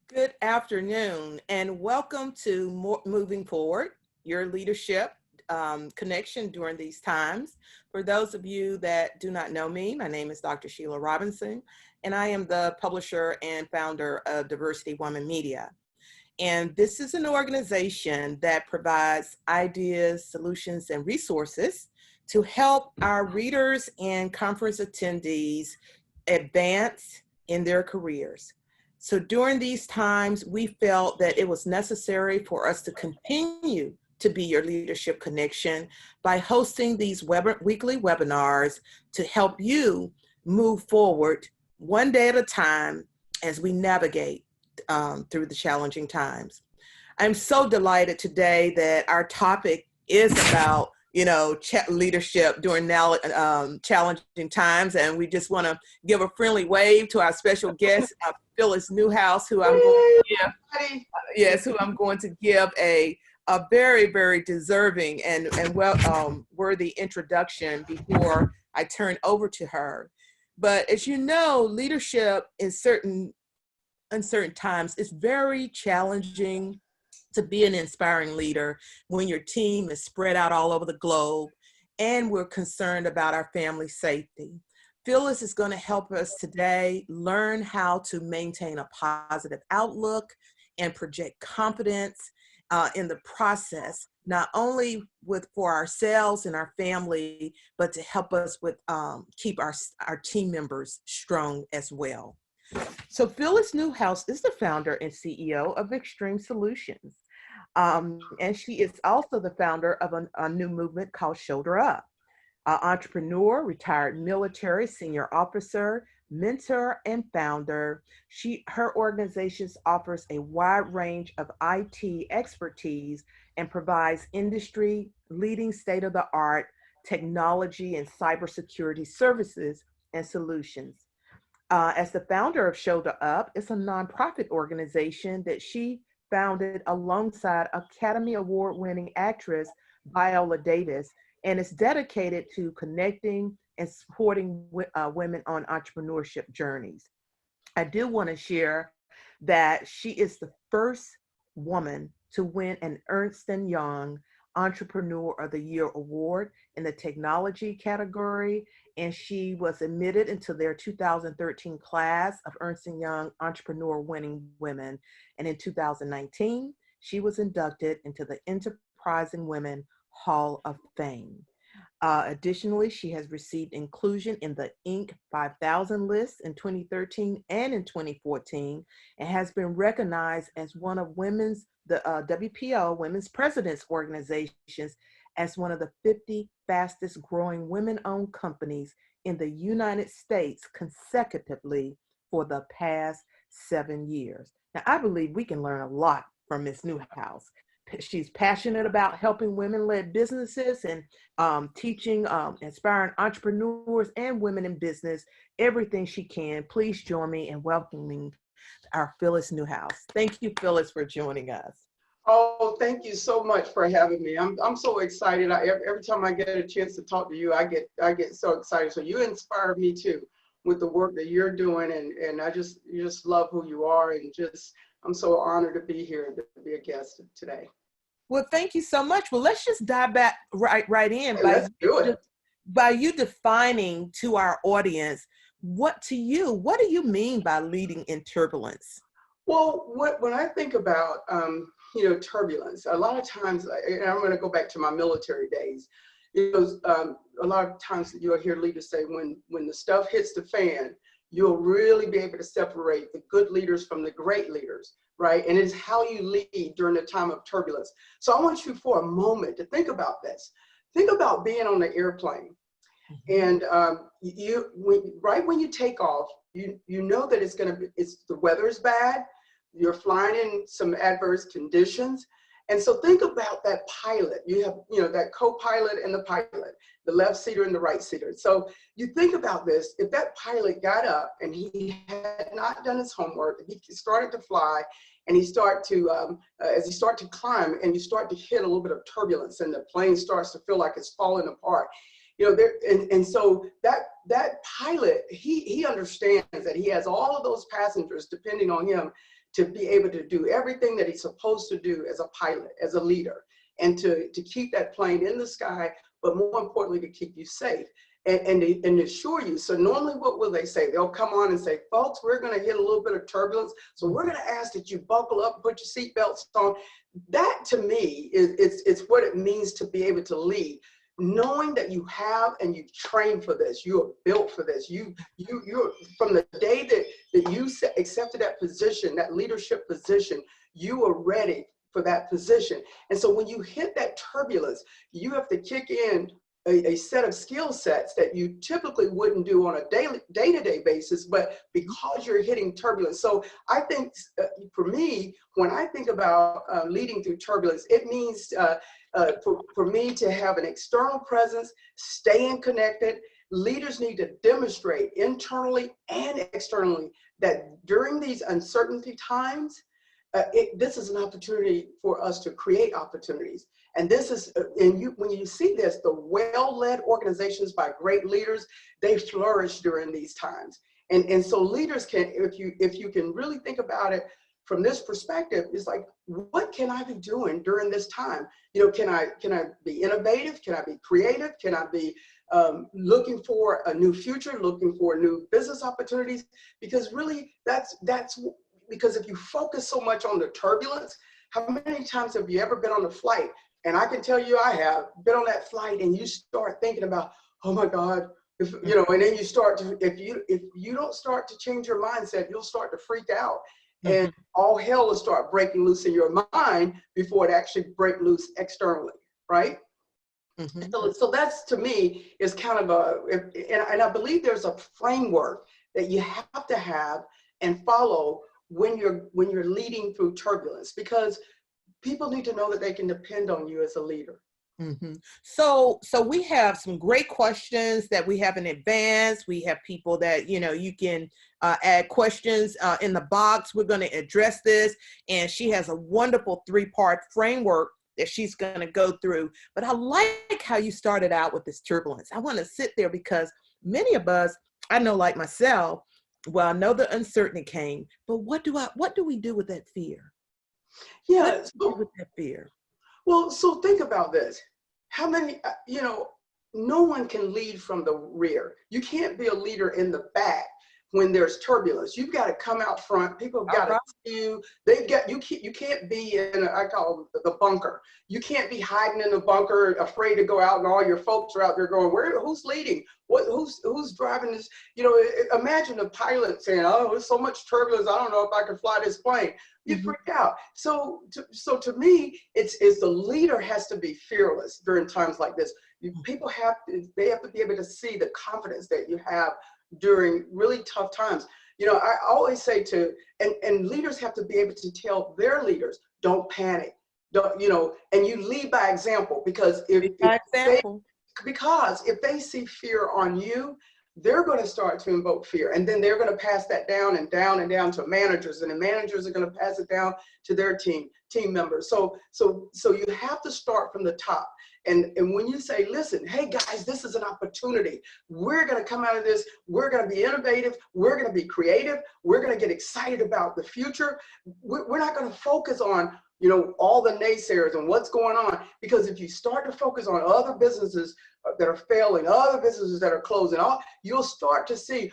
Good afternoon and welcome to Moving Forward, your leadership connection during these times. For those of you that do not know me, my name is Dr. Sheila Robinson, and I am the publisher and founder of Diversity Woman Media. And this is an organization that provides ideas, solutions, and resources to help our readers and conference attendees advance in their careers. So during these times, we felt that it was necessary for us to continue to be your leadership connection by hosting these weekly webinars to help you move forward one day at a time as we navigate through the challenging times. I'm so delighted today that our topic is about leadership during now challenging times, and we just want to give a friendly wave to our special guest, Phyllis Newhouse, who I'm going to give a very, very deserving and worthy introduction before I turn over to her. But as you know, leadership in uncertain times is very challenging to be an inspiring leader when your team is spread out all over the globe and we're concerned about our family safety. Phyllis is going to help us today learn how to maintain a positive outlook and project confidence in the process, not only for ourselves and our family, but to help us with keep our team members strong as well. So Phyllis Newhouse is the founder and CEO of Xtreme Solutions. And she is also the founder of a new movement called Shoulder Up. Entrepreneur, retired military senior officer, mentor, and founder. Her organization offers a wide range of IT expertise and provides industry-leading state-of-the-art technology and cybersecurity services and solutions. As the founder of Shoulder Up, it's a nonprofit organization that she founded alongside Academy Award-winning actress Viola Davis, and is dedicated to connecting and supporting women on entrepreneurship journeys. I do want to share that she is the first woman to win an Ernst & Young Entrepreneur of the Year award in the technology category, and she was admitted into their 2013 class of Ernst & Young Entrepreneur Winning Women. And in 2019, she was inducted into the Enterprising Women Hall of Fame. Additionally, she has received inclusion in the Inc. 5000 list in 2013 and in 2014, and has been recognized as one of the WPO, Women's Presidents Organizations, as one of the 50 fastest growing women-owned companies in the United States consecutively for the past 7 years. Now, I believe we can learn a lot from Ms. Newhouse. She's passionate about helping women-led businesses and teaching, inspiring entrepreneurs and women in business everything she can. Please join me in welcoming our Phyllis Newhouse. Thank you, Phyllis, for joining us. Oh, thank you so much for having me. I'm so excited. Every time I get a chance to talk to you, I get so excited. So you inspire me too with the work that you're doing, and you just love who you are, and I'm so honored to be here to be a guest today. Well, thank you so much. Well, let's just dive back right in by you defining to our audience what do you mean by leading in turbulence? Well, when I think about turbulence, a lot of times, and I'm going to go back to my military days. A lot of times you'll hear leaders say, when the stuff hits the fan, you'll really be able to separate the good leaders from the great leaders, right? And it's how you lead during the time of turbulence. So I want you for a moment to think about this. Think about being on the airplane. And right when you take off, you know that the weather is bad. You're flying in some adverse conditions. And so think about that pilot. You have, that co-pilot and the pilot, the left seater and the right seater. So you think about this, if that pilot got up and he had not done his homework, he started to fly, and as he start to climb and you start to hit a little bit of turbulence and the plane starts to feel like it's falling apart, and so that pilot, he understands that he has all of those passengers depending on him to be able to do everything that he's supposed to do as a pilot, as a leader, and to keep that plane in the sky, but more importantly, to keep you safe and assure you. So normally what will they say? They'll come on and say, folks, we're going to hit a little bit of turbulence. So we're going to ask that you buckle up, put your seatbelts on. That to me it's what it means to be able to lead. Knowing that you have and you trained for this, you are built for this. You're from the day that you accepted that position, that leadership position, you are ready for that position. And so when you hit that turbulence, you have to kick in a set of skill sets that you typically wouldn't do on a day-to-day basis, but because you're hitting turbulence. So I think for me, when I think about leading through turbulence, it means for me to have an external presence, staying connected. Leaders need to demonstrate internally and externally that during these uncertainty times, this is an opportunity for us to create opportunities. And this is, when you see this, the well-led organizations by great leaders, they flourish during these times. And so leaders can, if you can really think about it from this perspective, it's like, what can I be doing during this time? Can I be innovative? Can I be creative? Can I be looking for a new future, looking for new business opportunities? Because really, that's because if you focus so much on the turbulence, how many times have you ever been on a flight? And I can tell you, I have been on that flight, and you start thinking about, oh my God, and then you start to, if you don't start to change your mindset, you'll start to freak out, and all hell will start breaking loose in your mind before it actually break loose externally, right? So that's, to me, is kind of and I believe there's a framework that you have to have and follow when you're leading through turbulence, because people need to know that they can depend on you as a leader. So we have some great questions that we have in advance. We have people that, you can add questions in the box. We're going to address this. And she has a wonderful 3-part framework that she's going to go through. But I like how you started out with this turbulence. I want to sit there because many of us, I know like myself, well, I know the uncertainty came, but what do we do with that fear? Yeah. With that fear? Well, so think about this. How many, no one can lead from the rear. You can't be a leader in the back when there's turbulence. You've got to come out front. People have got to see you. You can't be in, I call it the bunker. You can't be hiding in the bunker, afraid to go out, and all your folks are out there going, who's leading? Who's driving this? Imagine a pilot saying, oh, there's so much turbulence, I don't know if I can fly this plane. You freak out. So to me, it's the leader has to be fearless during times like this. People have to be able to see the confidence that you have during really tough times. I always say and leaders have to be able to tell their leaders, don't panic, and you lead by example, because if they see fear on you, they're going to start to invoke fear, and then they're going to pass that down and down and down to managers, and the managers are going to pass it down to their team members. So you have to start from the top. And when you say, listen, hey guys, this is an opportunity. We're going to come out of this. We're going to be innovative. We're going to be creative. We're going to get excited about the future. We're not going to focus on, all the naysayers and what's going on, because if you start to focus on other businesses that are failing, other businesses that are closing, you'll start to see,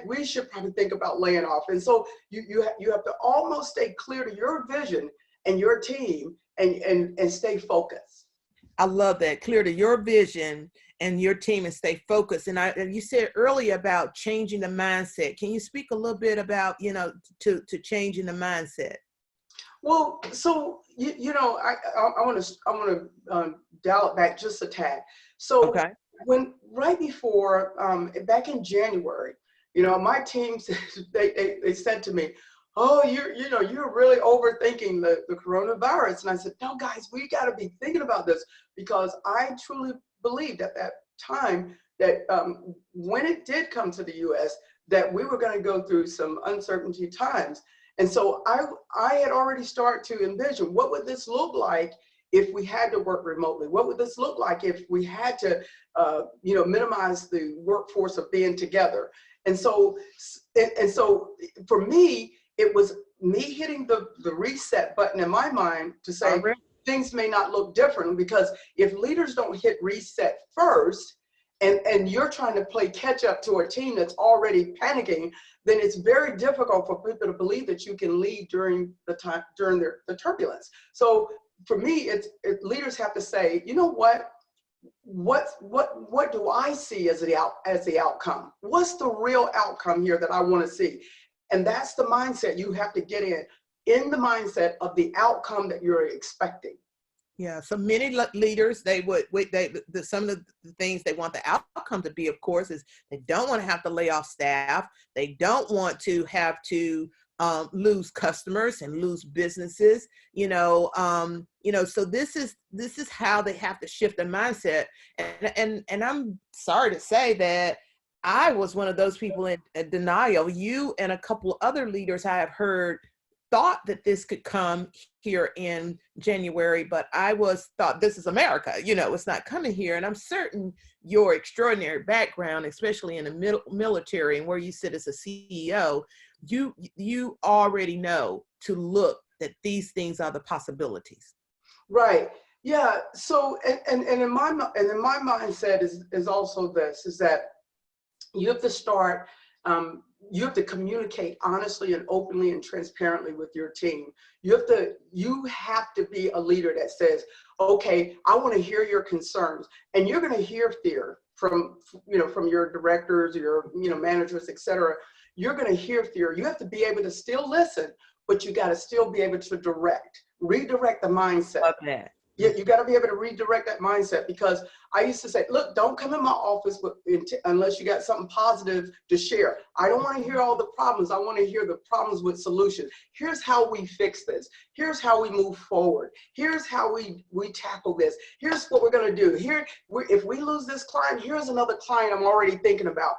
we should probably think about laying off. And so you have to almost stay clear to your vision and your team and stay focused. I love that. Clear to your vision and your team and stay focused. And you said earlier about changing the mindset. Can you speak a little bit about, to changing the mindset? Well, so, I want to dial it back just a tad. So right before, back in January, my team, they said to me, oh, you're really overthinking the coronavirus. And I said, no, guys, we got to be thinking about this, because I truly believed at that time that when it did come to the U.S., that we were going to go through some uncertainty times. And so I had already started to envision, what would this look like if we had to work remotely? What would this look like if we had to, minimize the workforce of being together? And so for me, it was me hitting the reset button in my mind to say, things may not look different, because if leaders don't hit reset first, and you're trying to play catch up to a team that's already panicking, then it's very difficult for people to believe that you can lead during the turbulence. So for me, leaders have to say, you know what do I see as the outcome? What's the real outcome here that I want to see? And that's the mindset you have to get in the mindset of the outcome that you're expecting. Yeah, so many leaders, some of the things they want the outcome to be, of course, is they don't want to have to lay off staff. They don't want to have to lose customers and lose businesses, so this is how they have to shift their mindset. And I'm sorry to say that I was one of those people in denial. You and a couple of other leaders I have heard thought that this could come here in January, but I thought this is America, it's not coming here. And I'm certain your extraordinary background, especially in the military and where you sit as a CEO, you already know to look that these things are the possibilities. Right. Yeah. So, and in my mindset is also this, is that you have to start, you have to communicate honestly and openly and transparently with your team. You have to be a leader that says, okay, I want to hear your concerns, and you're going to hear fear from your directors, your managers, etc. You're going to hear fear. You have to be able to still listen, but you got to still be able to redirect the mindset. Love that. You got to be able to redirect that mindset, because I used to say, look, don't come in my office unless you got something positive to share. I don't want to hear all the problems. I want to hear the problems with solutions. Here's how we fix this. Here's how we move forward. Here's how we tackle this. Here's what we're going to do. If we lose this client, here's another client I'm already thinking about.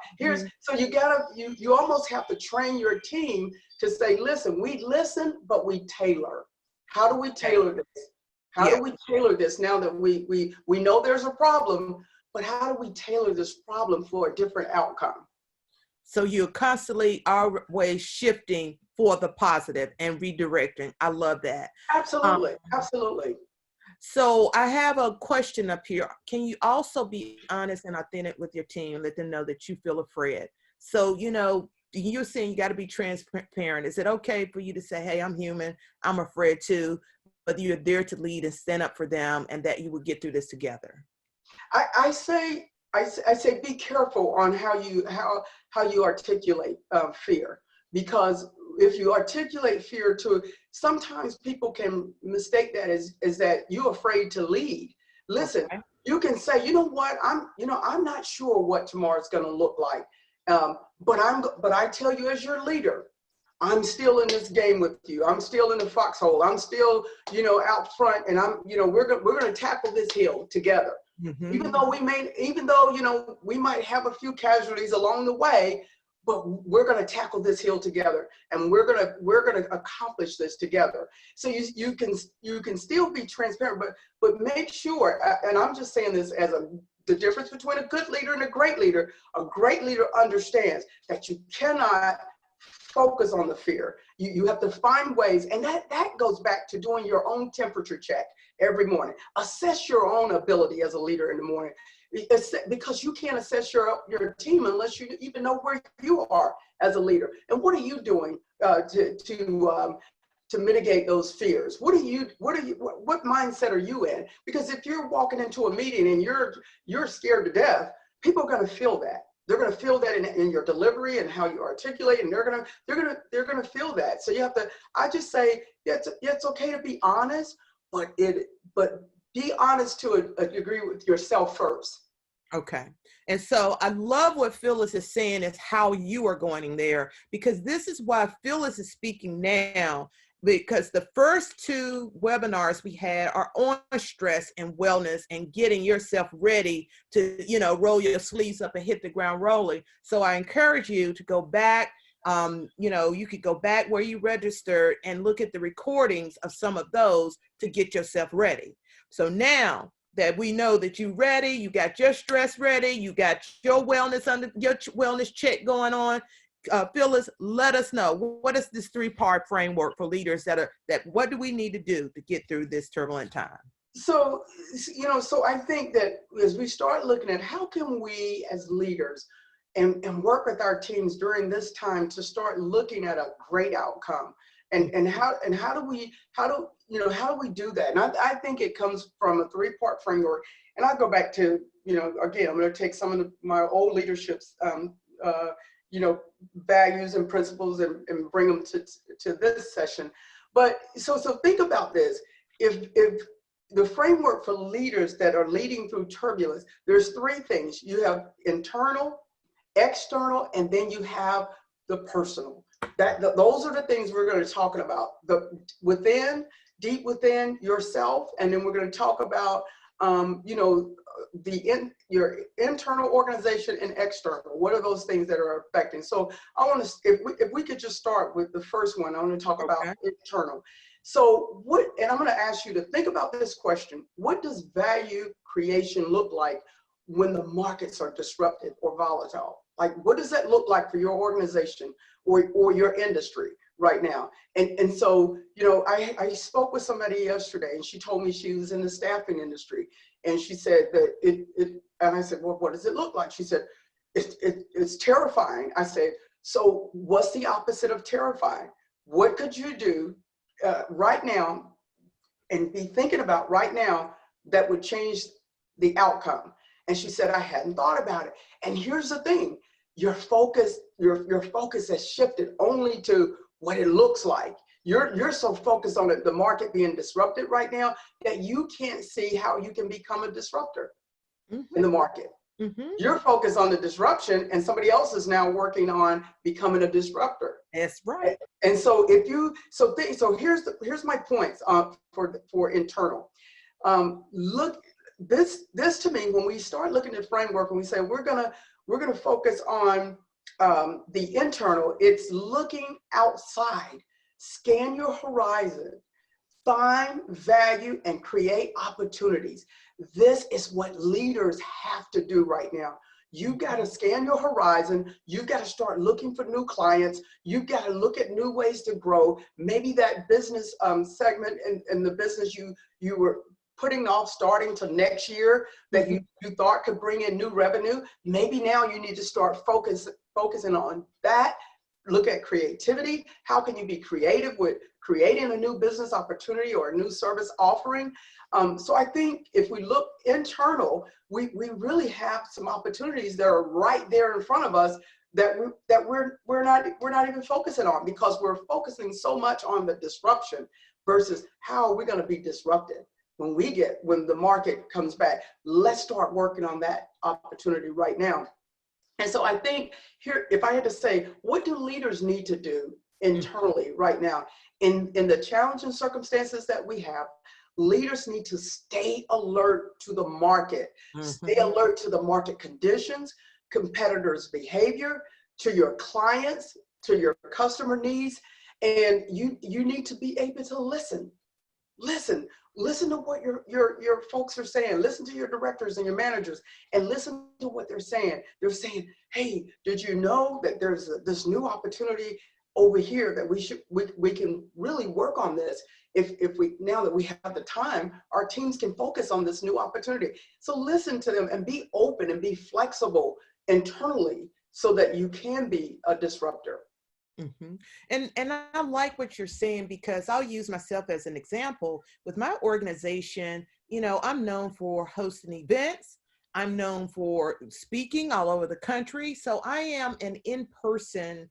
So you almost have to train your team to say, listen, we listen, but we tailor. How do we tailor this? How do we tailor this now that we know there's a problem, but how do we tailor this problem for a different outcome? So you're constantly always shifting for the positive and redirecting. I love that. Absolutely. Absolutely. So I have a question up here. Can you also be honest and authentic with your team and let them know that you feel afraid? So, you're saying you got to be transparent. Is it okay for you to say, hey, I'm human, I'm afraid too, but you're there to lead and stand up for them, and that you will get through this together? I say be careful on how you articulate fear, because if you articulate fear sometimes people can mistake that as that you're afraid to lead. Listen, okay. You can say, you know what, I'm not sure what tomorrow's going to look like, but I tell you, as your leader, I'm still in this game with you. I'm still in the foxhole. I'm still, out front, and we're going to tackle this hill together. Mm-hmm. Even though we might have a few casualties along the way, but we're going to tackle this hill together, and we're going to accomplish this together. So you can still be transparent, but make sure, and I'm just saying this as the difference between a good leader and a great leader. A great leader understands that you cannot focus on the fear. You have to find ways, and that goes back to doing your own temperature check every morning. Assess your own ability as a leader in the morning, because you can't assess your team unless you even know where you are as a leader. And what are you doing to mitigate those fears? What mindset are you in? Because if you're walking into a meeting and you're scared to death, people are going to feel that. They're going to feel that in your delivery and how you articulate, and they're going to feel that. So you have to. I just say it's okay to be honest, but be honest to a degree with yourself first. Okay. And so I love what Phyllis is saying is how you are going there, because this is why Phyllis is speaking now, because the first two webinars we had are on stress and wellness and getting yourself ready to, roll your sleeves up and hit the ground rolling. So I encourage you to go back You could go back where you registered and look at the recordings of some of those to get yourself ready. So now that we know that you're ready, you got your stress ready, you got your wellness check going on. Phyllis, let us know, what is this 3-part framework for leaders that what do we need to do to get through this turbulent time? So, so I think that as we start looking at how can we as leaders and work with our teams during this time to start looking at a great outcome, and how do we do that? And I think it comes from a 3-part framework. And I'll go back to, again, I'm going to take some of my old leadership's values and principles and bring them to this session. But so think about this. If the framework for leaders that are leading through turbulence, there's 3 things. You have internal, external, and then you have the personal. Those are the things we're going to talk about. The deep within yourself, and then we're going to talk about your internal organization and external. What are those things that are affecting? So I want to, if we could just start with the first one, I want to talk about internal. So and I'm going to ask you to think about this question. What does value creation look like when the markets are disrupted or volatile? Like, what does that look like for your organization or your industry right now? And so, I spoke with somebody yesterday, and she told me she was in the staffing industry. And she said that and I said, well, what does it look like? She said, it's terrifying. I said, so what's the opposite of terrifying? What could you do right now and be thinking about right now that would change the outcome? And she said, I hadn't thought about it. And here's the thing, your focus has shifted only to what it looks like. You're so focused on the market being disrupted right now that you can't see how you can become a disruptor in the market. You're focused on the disruption, and somebody else is now working on becoming a disruptor. That's right. And so here's my points for internal. Look, this to me, when we start looking at framework and we say we're gonna focus on the internal, it's looking outside. Scan your horizon, find value, and create opportunities. This is what leaders have to do right now. You've got to scan your horizon. You've got to start looking for new clients. You've got to look at new ways to grow. Maybe that business segment and the business you were putting off starting to next year that you thought could bring in new revenue. Maybe now you need to start focusing on that. Look at creativity. How can you be creative with creating a new business opportunity or a new service offering? So I think if we look internal, we really have some opportunities that are right there in front of us that we're not even focusing on, because we're focusing so much on the disruption versus how are we going to be disrupted when the market comes back. Let's start working on that opportunity right now. And so I think here, if I had to say, what do leaders need to do internally right now in the challenging circumstances that we have? Leaders need to stay alert to the market, stay alert to the market conditions, competitors' behavior, to your clients, to your customer needs. And you need to be able to listen to what your folks are saying. Listen to your directors and your managers and listen to what they're saying. They're saying, hey, did you know that there's this new opportunity over here that we can really work on this? If we, now that we have the time, our teams can focus on this new opportunity. So listen to them and be open and be flexible internally so that you can be a disruptor. And I like what you're saying, because I'll use myself as an example. With my organization, I'm known for hosting events. I'm known for speaking all over the country. So I am an in-person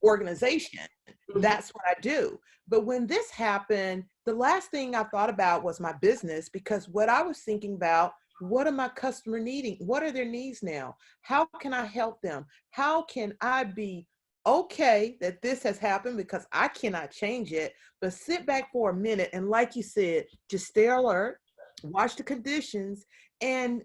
organization. That's what I do. But when this happened, the last thing I thought about was my business, because what I was thinking about, what are my customer needing? What are their needs now? How can I help them? How can I be okay that this has happened, because I cannot change it, but sit back for a minute and, like you said, just stay alert, watch the conditions, and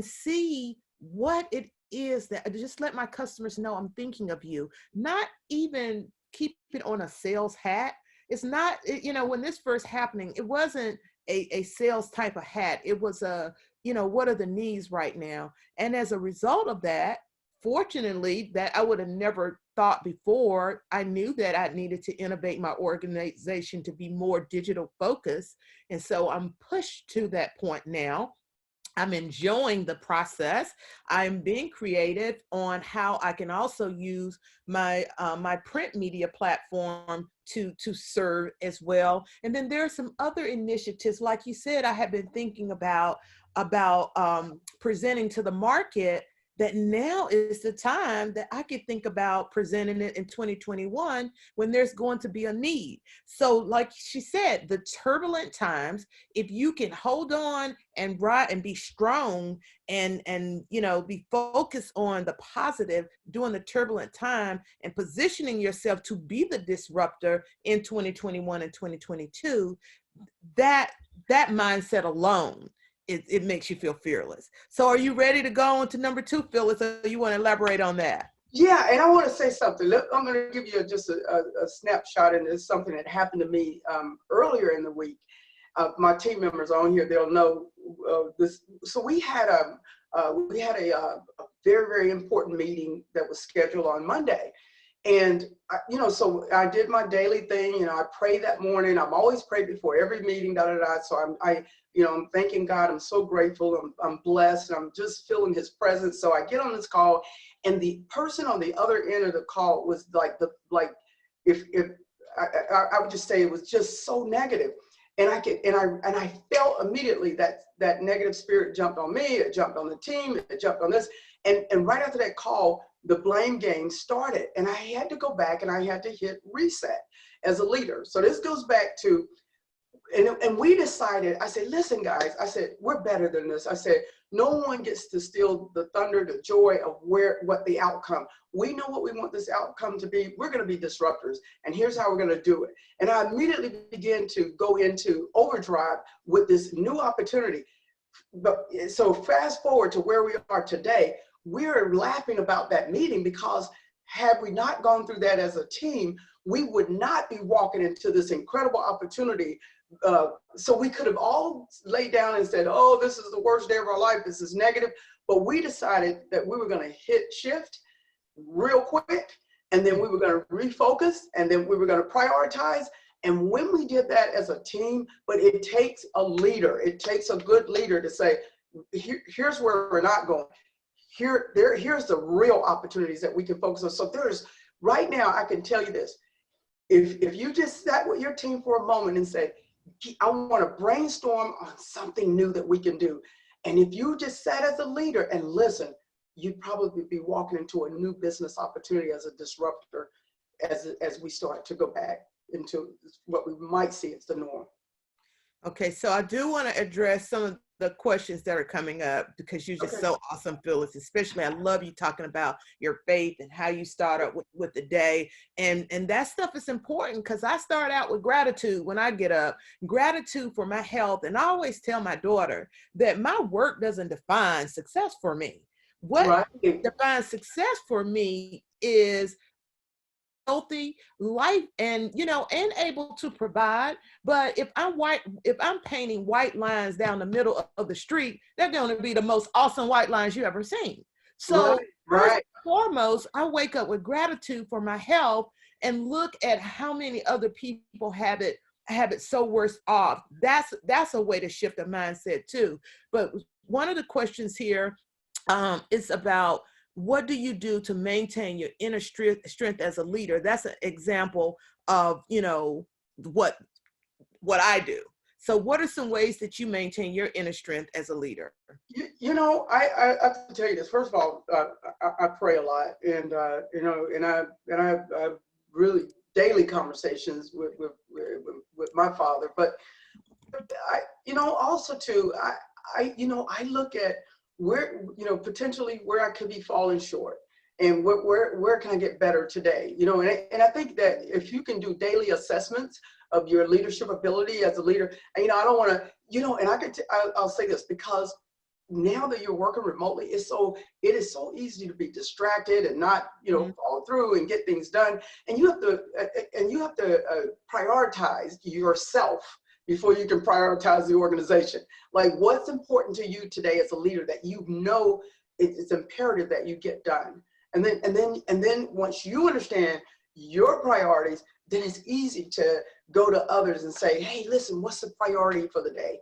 see what it is that just let my customers know I'm thinking of you, not even keep it on a sales hat. It's not, when this first happening, it wasn't a sales type of hat. It was what are the needs right now? And as a result of that, fortunately, that I would have never thought before, I knew that I needed to innovate my organization to be more digital focused. And so I'm pushed to that point now. I'm enjoying the process. I'm being creative on how I can also use my print media platform to serve as well. And then there are some other initiatives, like you said, I have been thinking about presenting to the market, that now is the time that I could think about presenting it in 2021 when there's going to be a need. So like she said, the turbulent times, if you can hold on and ride and be strong and be focused on the positive during the turbulent time and positioning yourself to be the disruptor in 2021 and 2022, that mindset alone, it makes you feel fearless. So are you ready to go on to number 2, Phyllis, or you want to elaborate on that? Yeah, and I want to say something. I'm going to give you just a snapshot, and it's something that happened to me earlier in the week. My team members on here, they'll know this. So we had a very, very important meeting that was scheduled on Monday. And, so I did my daily thing, I prayed that morning. I'm always prayed before every meeting, So I'm thanking God. I'm so grateful. I'm blessed. I'm just feeling his presence. So I get on this call, and the person on the other end of the call was if I would just say it was just so negative. And I felt immediately that negative spirit jumped on me. It jumped on the team. It jumped on this. And right after that call, the blame game started, and I had to go back and I had to hit reset as a leader. So this goes back to, and we decided, I said, listen, guys, I said, we're better than this. I said, no one gets to steal the thunder, the joy of what the outcome. We know what we want this outcome to be. We're going to be disruptors, and here's how we're going to do it. And I immediately began to go into overdrive with this new opportunity. But so fast forward to where we are today, we're laughing about that meeting, because had we not gone through that as a team, we would not be walking into this incredible opportunity. So we could have all laid down and said, oh, this is the worst day of our life. This is negative. But we decided that we were going to hit shift real quick, and then we were going to refocus, and then we were going to prioritize. And when we did that as a team, but it takes a leader, it takes a good leader to say, here's where we're not going. Here's the real opportunities that we can focus on. So right now, I can tell you this. If you just sat with your team for a moment and say, I want to brainstorm on something new that we can do. And if you just sat as a leader and listen, you'd probably be walking into a new business opportunity as a disruptor as we start to go back into what we might see as the norm. Okay, so I do want to address some of the questions that are coming up, because you're just so awesome, Phyllis. Especially, I love you talking about your faith and how you start up with the day. And that stuff is important, because I start out with gratitude when I get up, gratitude for my health. And I always tell my daughter that my work doesn't define success for me. What defines success for me is healthy life, and able to provide. But if I'm painting white lines down the middle of the street, they're going to be the most awesome white lines you ever seen. So first and foremost, I wake up with gratitude for my health, and look at how many other people have it so worse off. That's a way to shift the mindset too. But one of the questions here is about, what do you do to maintain your inner strength as a leader? That's an example of, what I do. So what are some ways that you maintain your inner strength as a leader? I have to tell you this. First of all, I pray a lot, and and I have really daily conversations with my Father. But also too, I look at where, potentially where I could be falling short, and where can I get better today? And I think that if you can do daily assessments of your leadership ability as a leader, and I don't want to, and I'll say this, because now that you're working remotely, it is so easy to be distracted and not, follow through and get things done. And you have to prioritize yourself before you can prioritize the organization. Like, what's important to you today as a leader that it's imperative that you get done. And then once you understand your priorities, then it's easy to go to others and say, hey, listen, what's the priority for the day?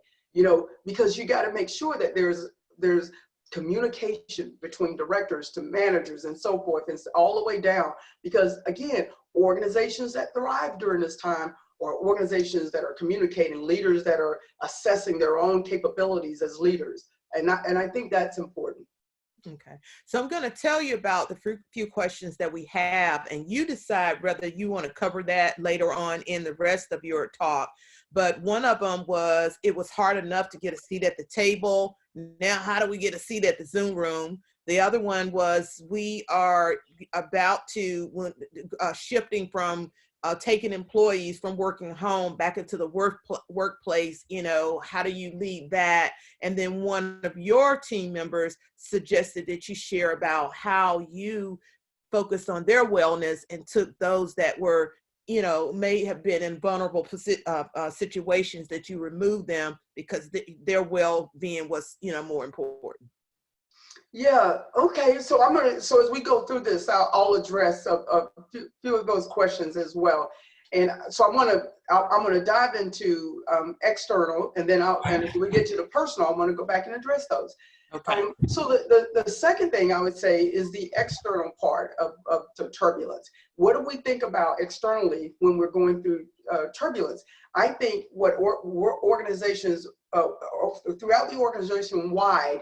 Because you got to make sure that there's communication between directors to managers and so forth, and all the way down. Because again, organizations that thrive during this time are organizations that are communicating, leaders that are assessing their own capabilities as leaders. And I think that's important. Okay, so I'm going to tell you about the few questions that we have, and you decide whether you want to cover that later on in the rest of your talk. But one of them was, it was hard enough to get a seat at the table. Now, how do we get a seat at the Zoom room? The other one was, we are about to shifting from taking employees from working home back into the workplace. How do you lead that? And then one of your team members suggested that you share about how you focused on their wellness and took those that were, may have been in vulnerable situations, that you removed them because their well-being was, more important. Yeah. Okay. So as we go through this, I'll address a few of those questions as well. And so I'm going to dive into external, and then and as we get to the personal, I'm going to go back and address those. Okay. So the second thing I would say is the external part of the turbulence. What do we think about externally when we're going through turbulence? I think what organizations throughout the organization wide,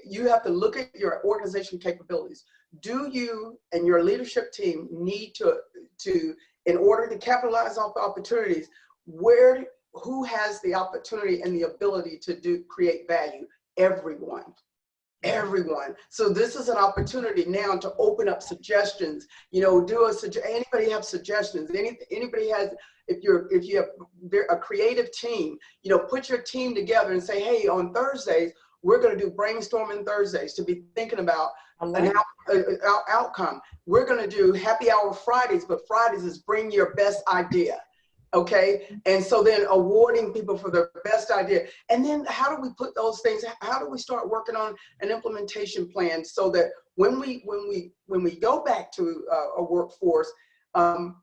you have to look at your organization capabilities. Do you and your leadership team need to in order to capitalize off opportunities, who has the opportunity and the ability to create value? Everyone. So this is an opportunity now to open up suggestions. Anybody have suggestions? Anybody has? If you have a creative team, put your team together and say, hey, on Thursdays, we're going to do brainstorming Thursdays to be thinking about an outcome. We're going to do happy hour Fridays, but Fridays is bring your best idea. Okay. And so then awarding people for their best idea. And then how do we put those things, how do we start working on an implementation plan so that when we go back to a workforce,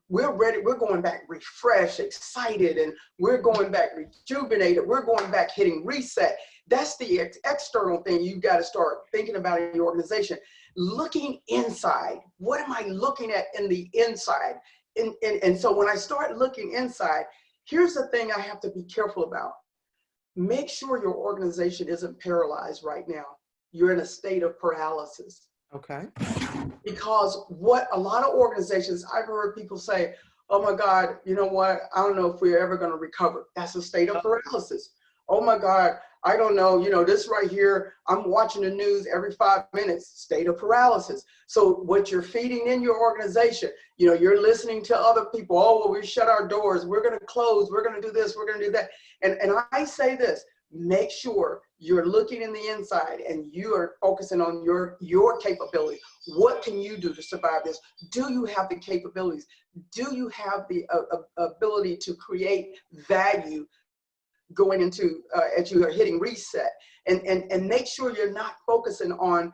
we're ready, we're going back refreshed, excited, and we're going back rejuvenated, we're going back hitting reset. That's the external thing you've got to start thinking about in your organization. Looking inside, what am I looking at in the inside? And so when I start looking inside, here's the thing I have to be careful about. Make sure your organization isn't paralyzed right now. You're in a state of paralysis. Okay. Because what a lot of organizations, I've heard people say, oh my God, you know what? I don't know if we're ever going to recover. That's a state of paralysis. Oh my God, I don't know, this right here, I'm watching the news every 5 minutes, state of paralysis. So what you're feeding in your organization, you're listening to other people, oh, well, we shut our doors, we're going to close, we're going to do this, we're going to do that. And I say this, make sure you're looking in the inside and you are focusing on your capability. What can you do to survive this? Do you have the capabilities? Do you have the ability to create value going into as you are hitting reset, and make sure you're not focusing on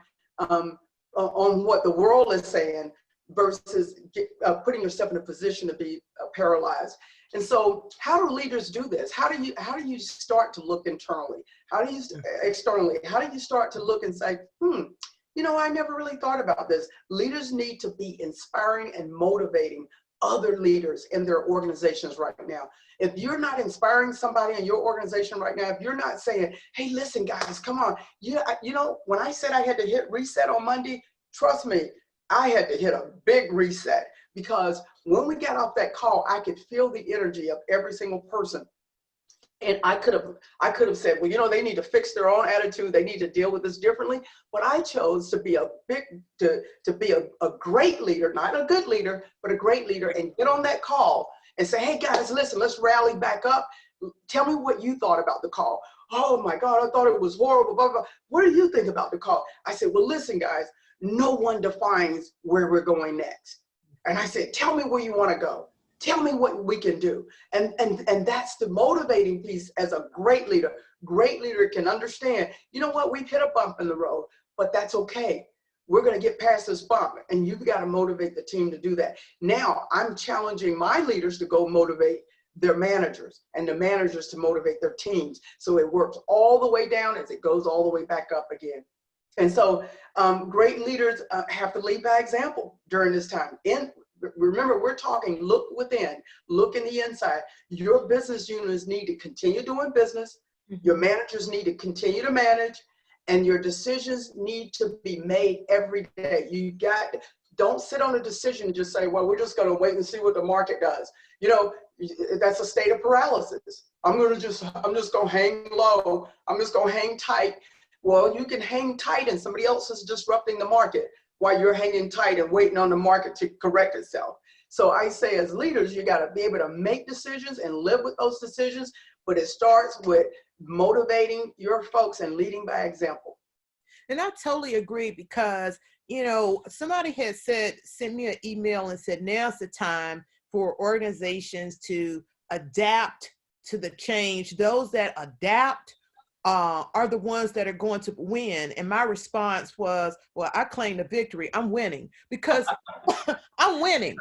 what the world is saying versus putting yourself in a position to be paralyzed. And so how do leaders do this? How do you start to look internally? How do you externally? How do you start to look and say, I never really thought about this. Leaders need to be inspiring and motivating other leaders in their organizations right now. If you're not inspiring somebody in your organization right now, if you're not saying, hey, listen, guys, come on. When I said I had to hit reset on Monday, trust me, I had to hit a big reset, because when we got off that call, I could feel the energy of every single person. And I could have said, well, they need to fix their own attitude. They need to deal with this differently. But I chose to be a great leader, not a good leader, but a great leader, and get on that call and say, hey guys, listen, let's rally back up. Tell me what you thought about the call. Oh my God, I thought it was horrible, blah, blah. What do you think about the call? I said, well, listen, guys, no one defines where we're going next. And I said, tell me where you want to go. Tell me what we can do. And that's the motivating piece as a great leader. Great leader can understand, you know what, we've hit a bump in the road, but that's okay. We're going to get past this bump, and you've got to motivate the team to do that. Now, I'm challenging my leaders to go motivate their managers, and the managers to motivate their teams. So it works all the way down as it goes all the way back up again. And so great leaders have to lead by example during this time. Remember, we're talking look within, look in the inside. Your business units need to continue doing business. Your managers need to continue to manage, and your decisions need to be made every day. Don't sit on a decision and just say, well, we're just going to wait and see what the market does. You know, that's a state of paralysis. I'm just going to hang low. I'm just going to hang tight. Well, you can hang tight and somebody else is disrupting the market while you're hanging tight and waiting on the market to correct itself. So I say as leaders, you got to be able to make decisions and live with those decisions, but it starts with motivating your folks and leading by example. And I totally agree, because, you know, somebody had sent me an email and said, now's the time for organizations to adapt to the change. Those that adapt are the ones that are going to win. And my response was, well, I claim the victory. I'm winning because I'm winning.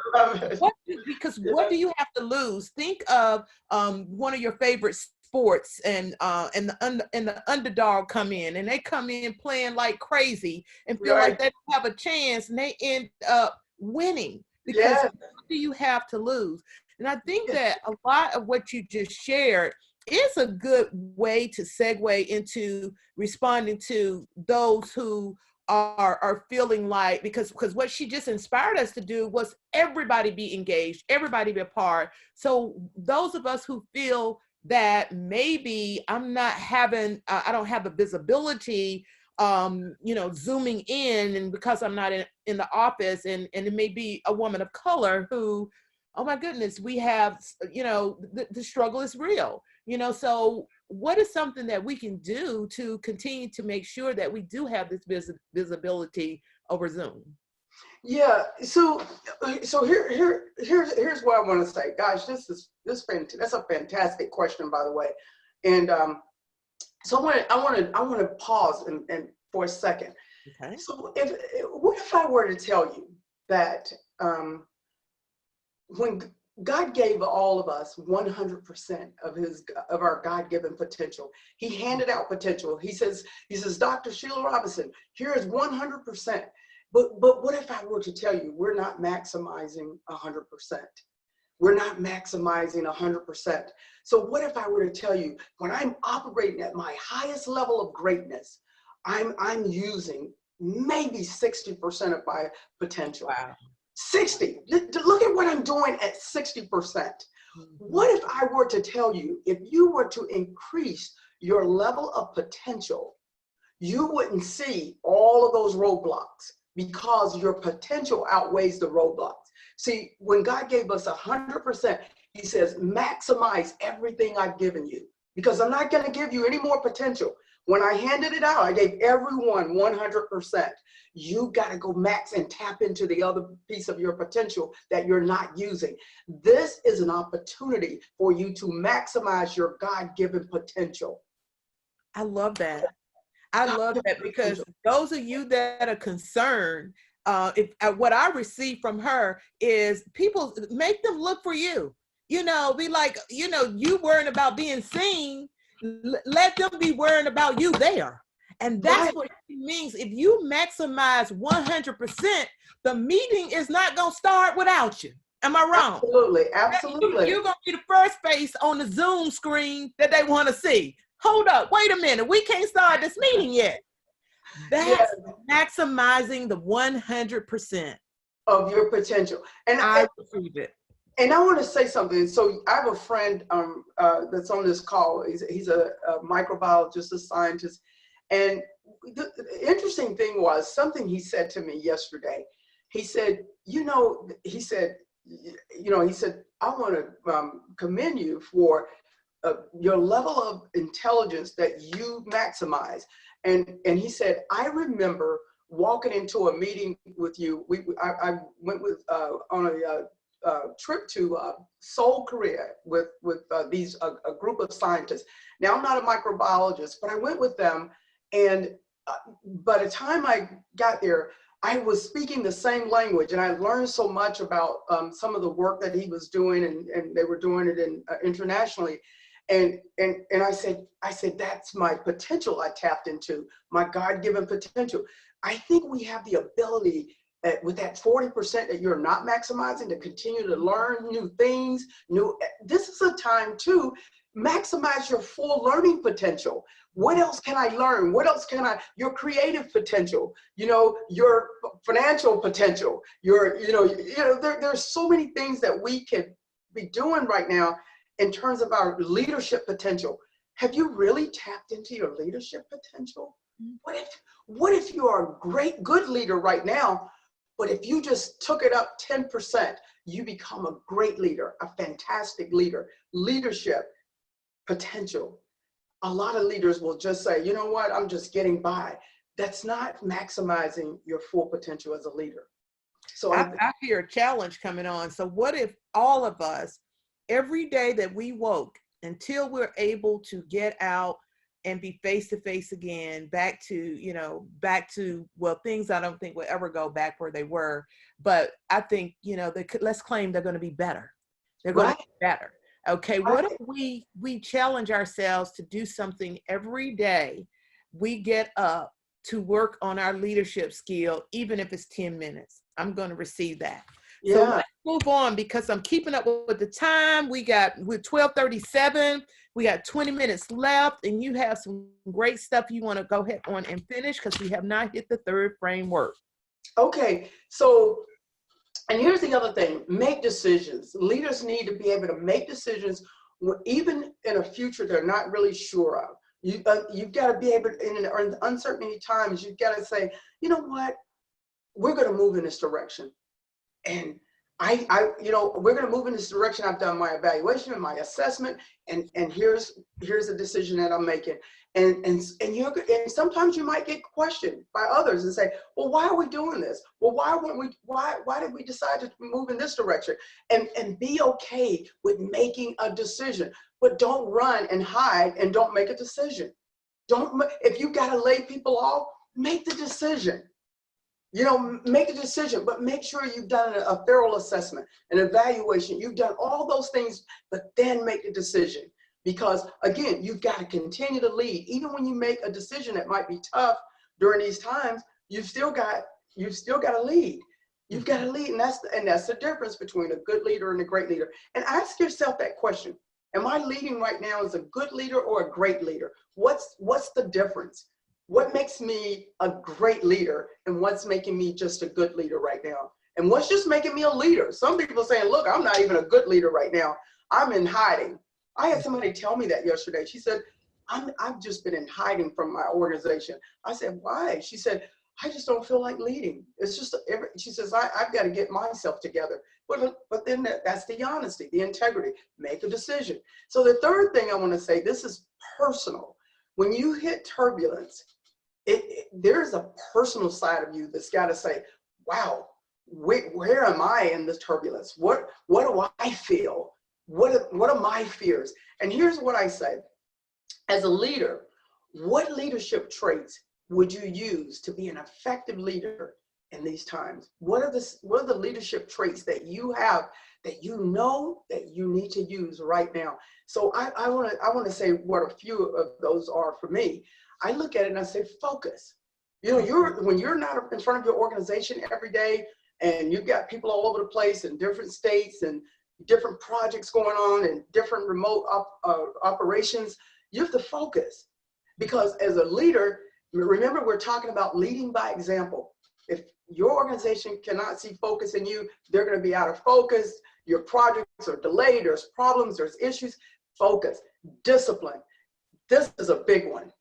Because what do you have to lose? Think of one of your favorite sports, and the underdog come in, and they come in playing like crazy and feel like they don't have a chance, and they end up winning because what do you have to lose? And I think that a lot of what you just shared is a good way to segue into responding to those who are feeling like, because what she just inspired us to do was everybody be engaged, everybody be a part. So those of us who feel that maybe I don't have the visibility, zooming in, and because I'm not in the office, and it may be a woman of color who, oh my goodness, we have, the struggle is real, so what is something that we can do to continue to make sure that we do have this visibility over Zoom? Yeah. So here's what I want to say, guys. That's a fantastic question, by the way. And so I want to pause and for a second. Okay. So what if I were to tell you that when God gave all of us 100% of our God-given potential, He handed out potential. He says, Dr. Sheila Robinson, here is 100%. But what if I were to tell you we're not maximizing 100%? We're not maximizing 100%. So what if I were to tell you when I'm operating at my highest level of greatness, I'm using maybe 60% of my potential. Wow. 60. Look at what I'm doing at 60%. What if I were to tell you, if you were to increase your level of potential, you wouldn't see all of those roadblocks because your potential outweighs the roadblocks. See, when God gave us 100%, He says, maximize everything I've given you, because I'm not going to give you any more potential. When I handed it out, I gave everyone 100%. You got to go max and tap into the other piece of your potential that you're not using. This is an opportunity for you to maximize your God-given potential. I love that. I love that, because those of you that are concerned, what I receive from her is people make them look for you. Be like, you worrying about being seen. Let them be worrying about you there. And that's what she means. If you maximize 100%, the meeting is not going to start without you. Am I wrong? Absolutely. Absolutely. You're going to be the first face on the Zoom screen that they want to see. Hold up. Wait a minute. We can't start this meeting yet. That's maximizing the 100% of your potential. And I receive it. And I want to say something. So I have a friend that's on this call. He's a microbiologist, a scientist. And the interesting thing was something he said to me yesterday. He said, I want to commend you for your level of intelligence that you maximize. And he said, I remember walking into a meeting with you. I went with on a trip to Seoul, Korea with these a group of scientists. Now, I'm not a microbiologist, but I went with them, and by the time I got there, I was speaking the same language, and I learned so much about some of the work that he was doing, and they were doing it internationally. And I said, that's my potential I tapped into, my God-given potential. I think we have the ability with that 40% that you're not maximizing to continue to learn new things. This is a time to maximize your full learning potential. What else can I learn? What else can your creative potential, your financial potential, there's so many things that we could be doing right now in terms of our leadership potential. Have you really tapped into your leadership potential? What if you are a good leader right now, but if you just took it up 10%, you become a great leader, a fantastic leader. Leadership potential. A lot of leaders will just say, you know what, I'm just getting by. That's not maximizing your full potential as a leader. So I hear a challenge coming on. So what if all of us, every day that we woke until we're able to get out and be face to face again, back to, well, things I don't think will ever go back where they were. But I think, let's claim they're going to be better. They're going to be better. Okay. What if we challenge ourselves to do something every day? We get up to work on our leadership skill, even if it's 10 minutes. I'm going to receive that. Yeah. So let's move on, because I'm keeping up with the time. We're 12:37. We got 20 minutes left, and you have some great stuff you want to go ahead on and finish, because we have not hit the third framework. Okay. So, and here's the other thing, make decisions. Leaders need to be able to make decisions even in a future they're not really sure of. You've got to be able to, in uncertainty times, you've got to say, you know what, we're going to move in this direction. And we're going to move in this direction. I've done my evaluation and my assessment, and here's the decision that I'm making. And sometimes you might get questioned by others and say, well, why are we doing this? Well, why did we decide to move in this direction? And be okay with making a decision, but don't run and hide and don't make a decision. If you got to lay people off, make the decision. Make the decision, but make sure you've done a thorough assessment, an evaluation. You've done all those things, but then make the decision. Because again, you've got to continue to lead. Even when you make a decision that might be tough during these times, you've still got to lead. You've got to lead, and that's the difference between a good leader and a great leader. And ask yourself that question: am I leading right now as a good leader or a great leader? What's the difference? What makes me a great leader, and what's making me just a good leader right now? And what's just making me a leader? Some people are saying, look, I'm not even a good leader right now. I'm in hiding. I had somebody tell me that yesterday. She said, I've just been in hiding from my organization. I said, why? She said, I just don't feel like leading. It's just, she says, I've got to get myself together. But then that's the honesty, the integrity. Make a decision. So the third thing I want to say, this is personal. When you hit turbulence, there's a personal side of you that's got to say, wow, where am I in this turbulence? What do I feel? What are my fears? And here's what I say. As a leader, what leadership traits would you use to be an effective leader in these times? What are the leadership traits that you have that you know that you need to use right now? So I want to say what a few of those are for me. I look at it and I say, focus. When you're not in front of your organization every day, and you've got people all over the place in different states and different projects going on and different remote operations, you have to focus. Because as a leader, remember, we're talking about leading by example. If your organization cannot see focus in you, they're going to be out of focus. Your projects are delayed. There's problems. There's issues. Focus. Discipline. This is a big one.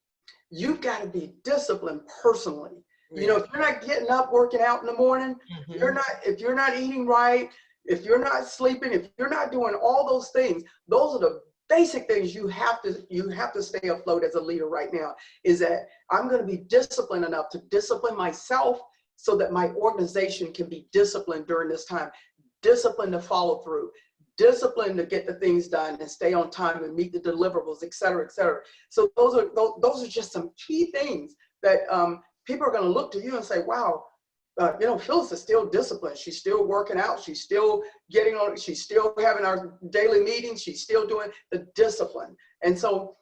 You've got to be disciplined personally. If you're not getting up, working out in the morning, if you're not eating right, if you're not sleeping, if you're not doing all those things, those are the basic things you have to stay afloat as a leader right now is that I'm going to be disciplined enough to discipline myself so that my organization can be disciplined during this time, disciplined to follow through, disciplined to get the things done and stay on time and meet the deliverables, et cetera, et cetera. So those are just some key things that people are going to look to you and say, wow, you know, Phyllis is still disciplined. She's still working out. She's still getting on. She's still having our daily meetings. She's still doing the discipline. And so,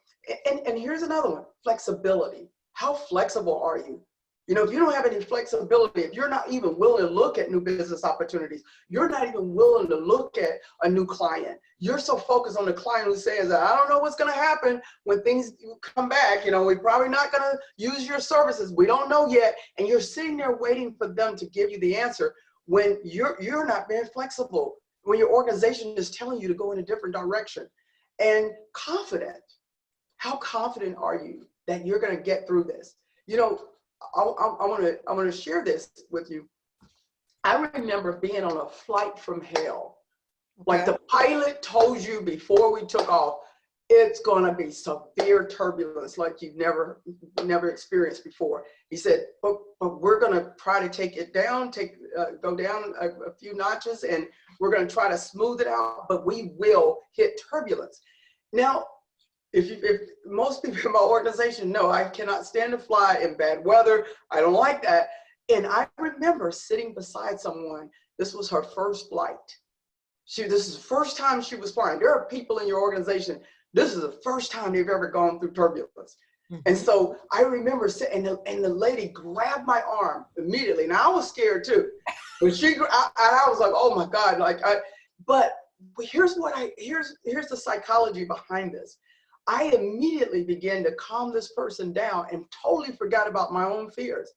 and here's another one, flexibility. How flexible are you? You know, if you don't have any flexibility, if you're not even willing to look at new business opportunities, you're not even willing to look at a new client. You're so focused on the client who says, I don't know what's going to happen when things come back. You know, we're probably not going to use your services. We don't know yet. And you're sitting there waiting for them to give you the answer when you're not being flexible, when your organization is telling you to go in a different direction. And confident. How confident are you that you're going to get through this? You know, I want to share this with you. I remember being on a flight from hell. Okay. Like the pilot told you before we took off, it's going to be severe turbulence like you've never experienced before. He said, but we're going to try to take it down, go down a few notches, and we're going to try to smooth it out, but we will hit turbulence. Now, if most people in my organization know I cannot stand to fly in bad weather, I don't like that. And I remember sitting beside someone, this was her first flight. This is the first time she was flying. There are people in your organization, this is the first time they've ever gone through turbulence. Mm-hmm. And so I remember sitting, and the lady grabbed my arm immediately. Now I was scared too. When I was like, oh my God, but here's the psychology behind this. I immediately began to calm this person down and totally forgot about my own fears.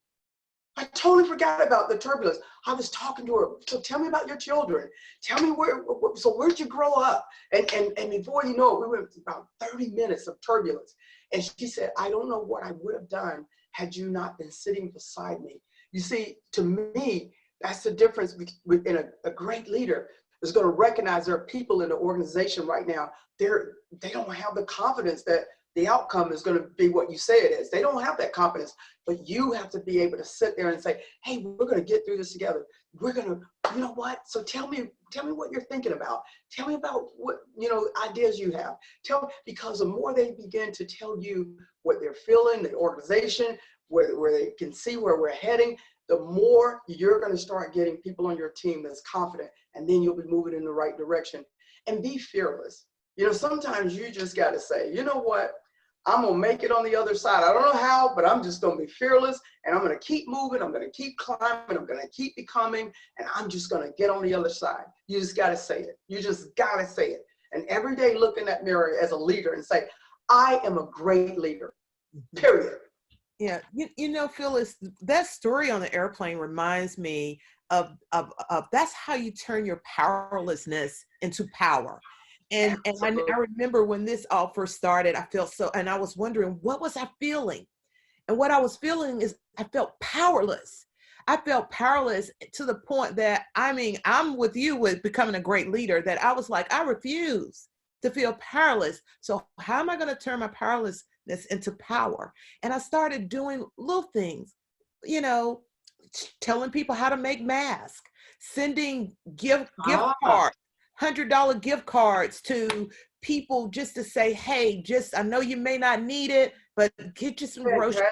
I totally forgot about the turbulence. I was talking to her. So tell me about your children. Tell me where'd you grow up? And before you know it, we went about 30 minutes of turbulence. And she said, I don't know what I would have done had you not been sitting beside me. You see, to me, that's the difference in a great leader is going to recognize there are people in the organization right now, they don't have the confidence that the outcome is going to be what you say it is. They don't have that confidence, but you have to be able to sit there and say, hey, we're going to get through this together. We're going to, you know what? So tell me what you're thinking about. Tell me about what, ideas you have. Because the more they begin to tell you what they're feeling, the organization, where they can see where we're heading, the more you're going to start getting people on your team that's confident, and then you'll be moving in the right direction. And be fearless. Sometimes you just got to say, you know what? I'm going to make it on the other side. I don't know how, but I'm just going to be fearless, and I'm going to keep moving. I'm going to keep climbing. I'm going to keep becoming, and I'm just going to get on the other side. You just got to say it. You just got to say it. And every day look in that mirror as a leader and say, I am a great leader, period. Yeah, Phyllis, that story on the airplane reminds me of that's how you turn your powerlessness into power. And I remember when this all first started, I felt and I was wondering, what was I feeling? And what I was feeling is I felt powerless. I felt powerless to the point that, I'm with you with becoming a great leader, that I was like, I refuse to feel powerless. So how am I going to turn my powerlessness into power? And I started doing little things, telling people how to make masks, sending gift cards, $100 gift cards to people just to say, hey, I know you may not need it, but get you some groceries.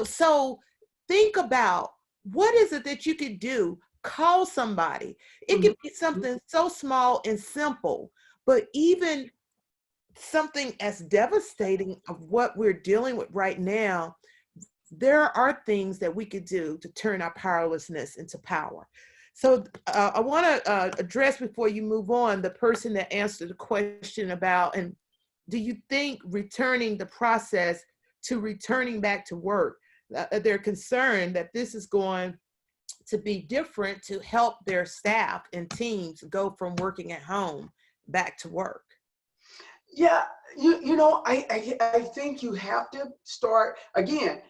So think about what is it that you could do? Call somebody. It could be something so small and simple, but even something as devastating of what we're dealing with right now, there are things that we could do to turn our powerlessness into power. So I want to address, before you move on, the person that answered the question about, and do you think returning the process to returning back to work, they're concerned that this is going to be different to help their staff and teams go from working at home back to work? Yeah, I think you have to start again.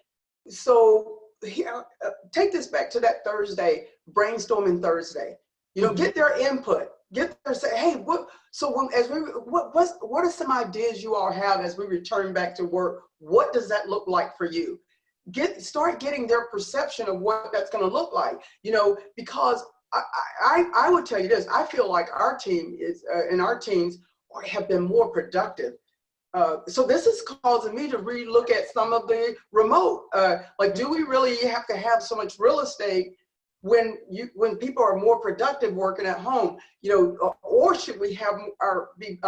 So here, take this back to that Thursday, brainstorming Thursday. You know, get their input, get their say, hey, what are some ideas you all have as we return back to work? What does that look like for you? Start getting their perception of what that's going to look like, you know, because I would tell you this, I feel like our team is, and our teams have been more productive. So this is causing me to relook at some of the remote, like, do we really have to have so much real estate when people are more productive working at home, you know, or should we have be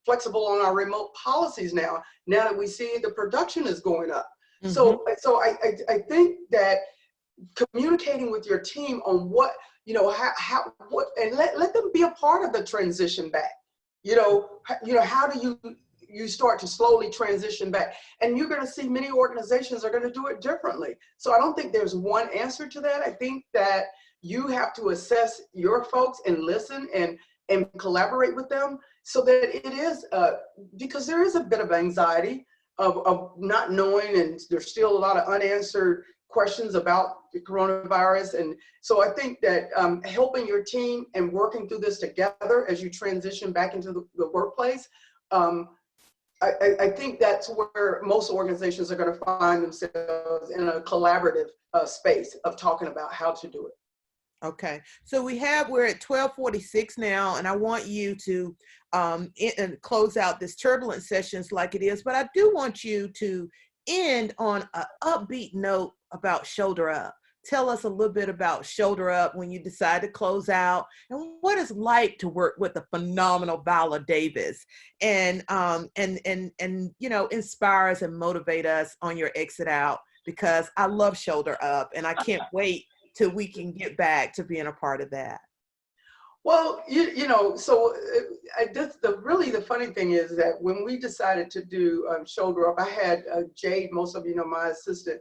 flexible on our remote policies now that we see the production is going up? Mm-hmm. So I think that communicating with your team on what, you know, and let them be a part of the transition back. You know, how do you start to slowly transition back? And you're going to see many organizations are going to do it differently. So I don't think there's one answer to that. I think that you have to assess your folks and listen and collaborate with them so that it is, because there is a bit of anxiety of not knowing, and there's still a lot of unanswered questions about the coronavirus. And so I think that helping your team and working through this together as you transition back into the workplace, I think that's where most organizations are going to find themselves, in a collaborative space of talking about how to do it. Okay, so we're at 12:46 now, and I want you to close out this turbulence sessions like it is, but I do want you to end on an upbeat note about Shoulder Up. Tell us a little bit about Shoulder Up when you decide to close out, and what it's like to work with the phenomenal Viola Davis, and you know, inspire us and motivate us on your exit out, because I love Shoulder Up, and I can't wait till we can get back to being a part of that. Well, you know, so the funny thing is that when we decided to do Shoulder Up, I had Jade, most of you know, my assistant,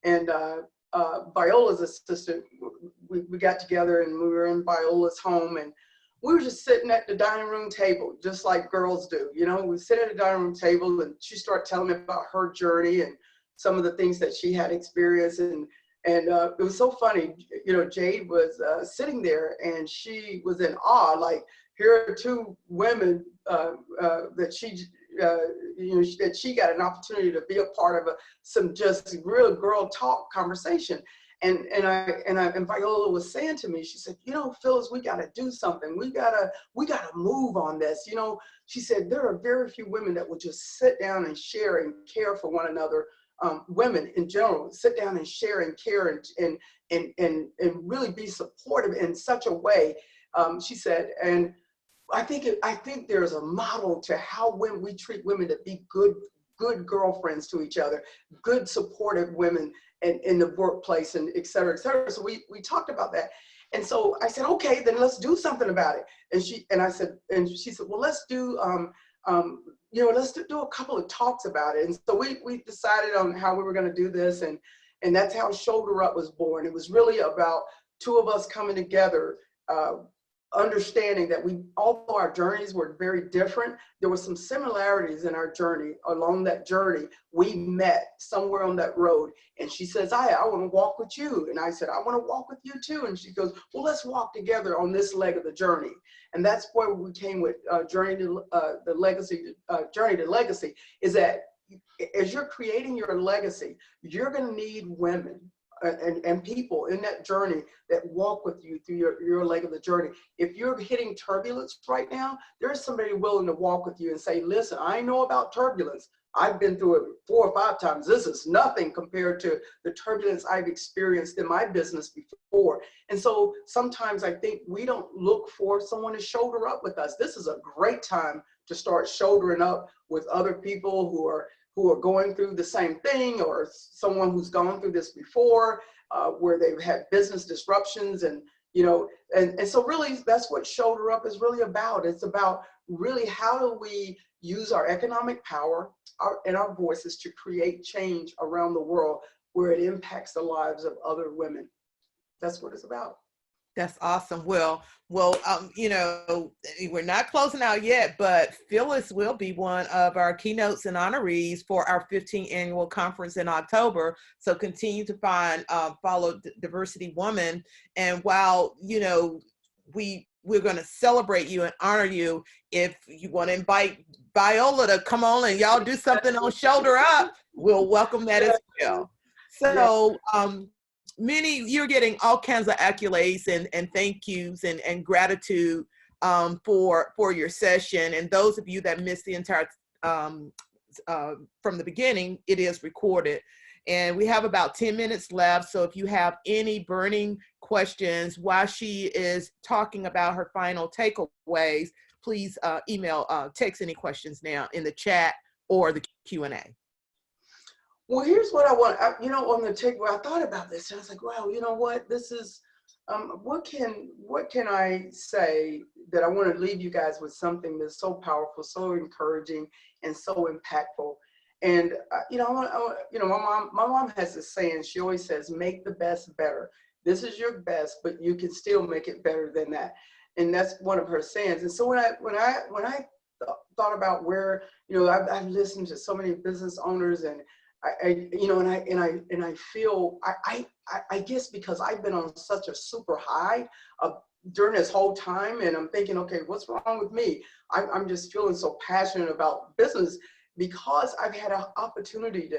and Viola's assistant. We got together and we were in Viola's home, and we were just sitting at the dining room table, just like girls do. You know, we sit at the dining room table, and she started telling me about her journey and some of the things that she had experienced. And it was so funny, you know, Jade was sitting there and she was in awe, like, here are two women that she, you know, that she got an opportunity to be a part of some just real girl talk conversation. And Viola was saying to me, she said, you know, Phyllis, we got to do something. We gotta move on this. You know, she said, there are very few women that will just sit down and share and care for one another. Women in general, sit down and share and care and really be supportive in such a way. She said, and I think there's a model to how when we treat women to be good girlfriends to each other, good supportive women in the workplace, and et cetera, et cetera. So we talked about that. And so I said, okay, then let's do something about it. And she said, well, let's do, you know, let's do a couple of talks about it. And so we decided on how we were going to do this. And that's how Shoulder Up was born. It was really about two of us coming together, understanding that although our journeys were very different, there were some similarities in our journey. Along that journey, we met somewhere on that road. And she says, I want to walk with you. And I said, I want to walk with you too. And she goes, well, let's walk together on this leg of the journey. And that's where we came with Journey to Legacy, is that as you're creating your legacy, you're going to need women and people in that journey that walk with you through your leg of the journey. If you're hitting turbulence right now, there's somebody willing to walk with you and say, listen, I know about turbulence. I've been through it 4 or 5 times. This is nothing compared to the turbulence I've experienced in my business before. And so sometimes I think we don't look for someone to shoulder up with us. This is a great time to start shouldering up with other people who are going through the same thing, or someone who's gone through this before, where they've had business disruptions, and, you know, and so really that's what Shoulder Up is really about. It's about really how do we use our economic power and our voices to create change around the world where it impacts the lives of other women. That's what it's about. That's awesome. Well, you know, we're not closing out yet, but Phyllis will be one of our keynotes and honorees for our 15th annual conference in October. So continue to follow Diversity Woman. And while, you know, we we're going to celebrate you and honor you. If you want to invite Viola to come on and y'all do something on Shoulder Up, we'll welcome that as well. So you're getting all kinds of accolades and thank yous and gratitude for your session. And those of you that missed the entire from the beginning, it is recorded. And we have about 10 minutes left. So if you have any burning questions while she is talking about her final takeaways, please text any questions now in the chat or the Q&A. Well, here's what I want. On the takeaway, I thought about this and I was like, wow, you know what? This is, what can I say that I want to leave you guys with something that's so powerful, so encouraging, and so impactful. And my mom has this saying. She always says, "Make the best better." This is your best, but you can still make it better than that. And that's one of her sayings. And so when I thought about where, I've listened to so many business owners, and I feel I guess because I've been on such a super high during this whole time, and I'm thinking, okay, what's wrong with me? I'm just feeling so passionate about business, because I've had an opportunity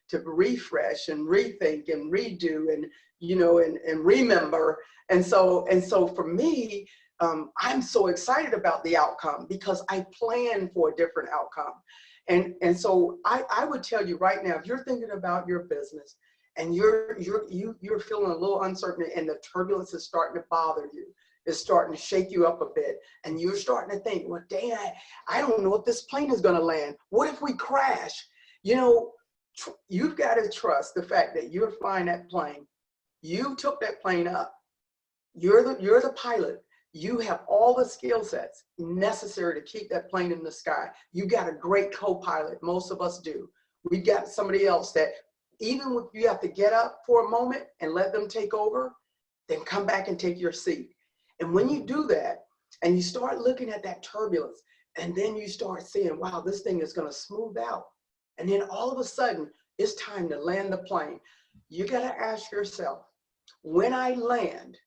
to refresh and rethink and redo and remember. And so for me, I'm so excited about the outcome because I plan for a different outcome. And so I would tell you right now, if you're thinking about your business and you're feeling a little uncertain and the turbulence is starting to bother you, it's starting to shake you up a bit, and you're starting to think, well, dang, I don't know if this plane is going to land. What if we crash? You've got to trust the fact that you're flying that plane. You took that plane up. You're the pilot. You have all the skill sets necessary to keep that plane in the sky. You got a great co-pilot. Most of us do. We've got somebody else that even if you have to get up for a moment and let them take over, then come back and take your seat. And when you do that, and you start looking at that turbulence, and then you start seeing, wow, this thing is going to smooth out. And then all of a sudden, it's time to land the plane. You got to ask yourself, when I land